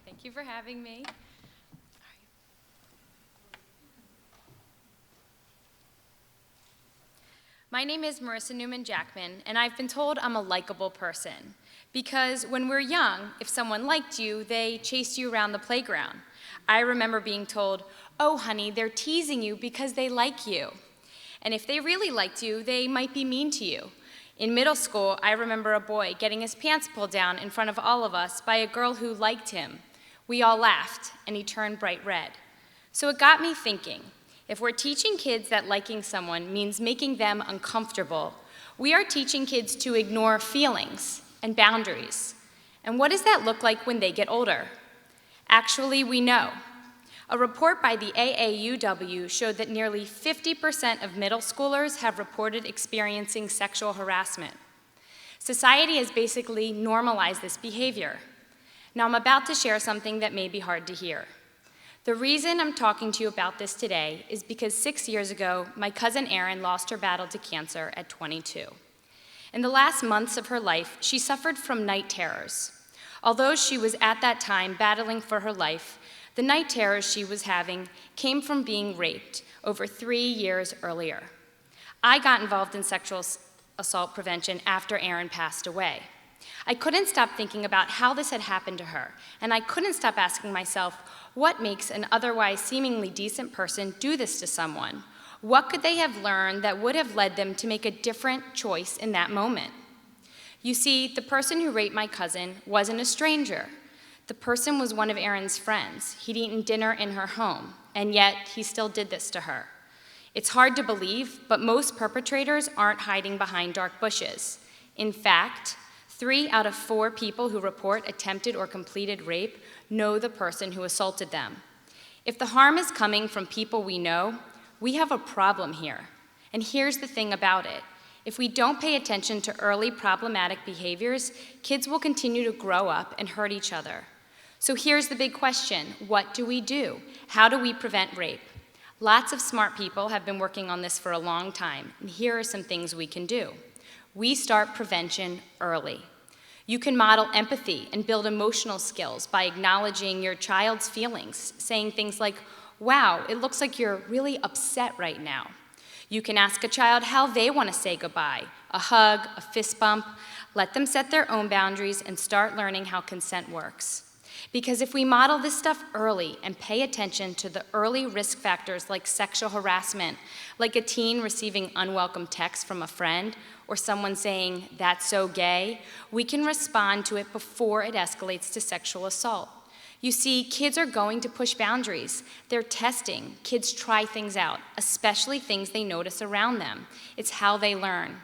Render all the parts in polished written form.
Thank you for having me. My name is Marissa Jachman, and I've been told I'm a likable person. Because when we're young, if someone liked you, they chased you around the playground. I remember being told, "Oh, honey, they're teasing you because they like you." And if they really liked you, they might be mean to you. In middle school, I remember a boy getting his pants pulled down in front of all of us by a girl who liked him. We all laughed, and he turned bright red. So it got me thinking, if we're teaching kids that liking someone means making them uncomfortable, we are teaching kids to ignore feelings and boundaries. And what does that look like when they get older? Actually, we know. A report by the AAUW showed that nearly 50% of middle schoolers have reported experiencing sexual harassment. Society has basically normalized this behavior. Now, I'm about to share something that may be hard to hear. The reason I'm talking to you about this today is because 6 years ago, my cousin Erin lost her battle to cancer at 22. In the last months of her life, she suffered from night terrors. Although she was at that time battling for her life, the night terrors she was having came from being raped over 3 years earlier. I got involved in sexual assault prevention after Erin passed away. I couldn't stop thinking about how this had happened to her, and I couldn't stop asking myself, what makes an otherwise seemingly decent person do this to someone? What could they have learned that would have led them to make a different choice in that moment? You see, the person who raped my cousin wasn't a stranger. The person was one of Erin's friends. He'd eaten dinner in her home, and yet he still did this to her. It's hard to believe, but most perpetrators aren't hiding behind dark bushes. In fact, 3 out of 4 people who report attempted or completed rape know the person who assaulted them. If the harm is coming from people we know, we have a problem here. And here's the thing about it. If we don't pay attention to early problematic behaviors, kids will continue to grow up and hurt each other. So here's the big question. What do we do? How do we prevent rape? Lots of smart people have been working on this for a long time, and here are some things we can do. We start prevention early. You can model empathy and build emotional skills by acknowledging your child's feelings, saying things like, "Wow, it looks like you're really upset right now." You can ask a child how they want to say goodbye, a hug, a fist bump. Let them set their own boundaries and start learning how consent works. Because if we model this stuff early and pay attention to the early risk factors like sexual harassment, like a teen receiving unwelcome texts from a friend, or someone saying, "That's so gay," we can respond to it before it escalates to sexual assault. You see, kids are going to push boundaries. They're testing. Kids try things out, especially things they notice around them. It's how they learn.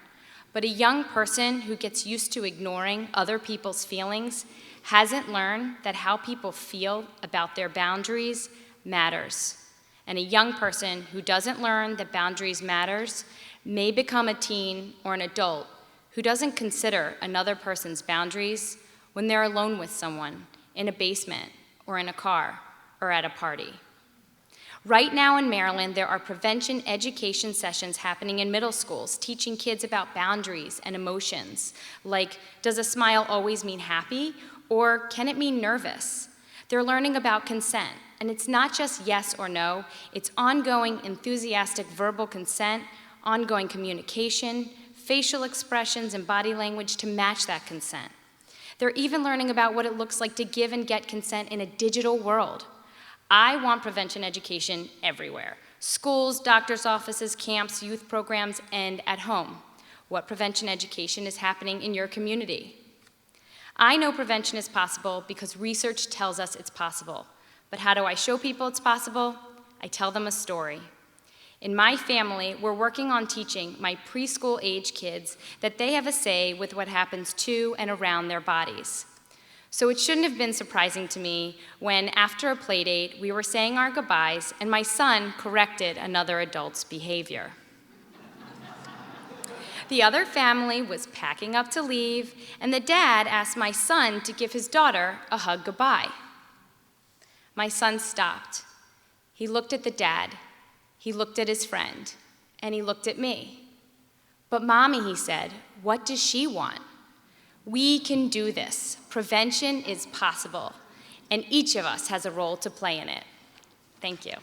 But a young person who gets used to ignoring other people's feelings hasn't learned that how people feel about their boundaries matters. And a young person who doesn't learn that boundaries matters may become a teen or an adult who doesn't consider another person's boundaries when they're alone with someone in a basement or in a car or at a party. Right now in Maryland, there are prevention education sessions happening in middle schools, teaching kids about boundaries and emotions, like, does a smile always mean happy, or can it mean nervous? They're learning about consent, and it's not just yes or no, it's ongoing enthusiastic verbal consent, ongoing communication, facial expressions, and body language to match that consent. They're even learning about what it looks like to give and get consent in a digital world. I want prevention education everywhere. Schools, doctors' offices, camps, youth programs, and at home. What prevention education is happening in your community? I know prevention is possible because research tells us it's possible. But how do I show people it's possible? I tell them a story. In my family, we're working on teaching my preschool-age kids that they have a say with what happens to and around their bodies. So it shouldn't have been surprising to me when, after a play date, we were saying our goodbyes and my son corrected another adult's behavior. The other family was packing up to leave, and the dad asked my son to give his daughter a hug goodbye. My son stopped. He looked at the dad, he looked at his friend, and he looked at me. "But Mommy," he said, "what does she want?" We can do this. Prevention is possible. and each of us has a role to play in it. Thank you.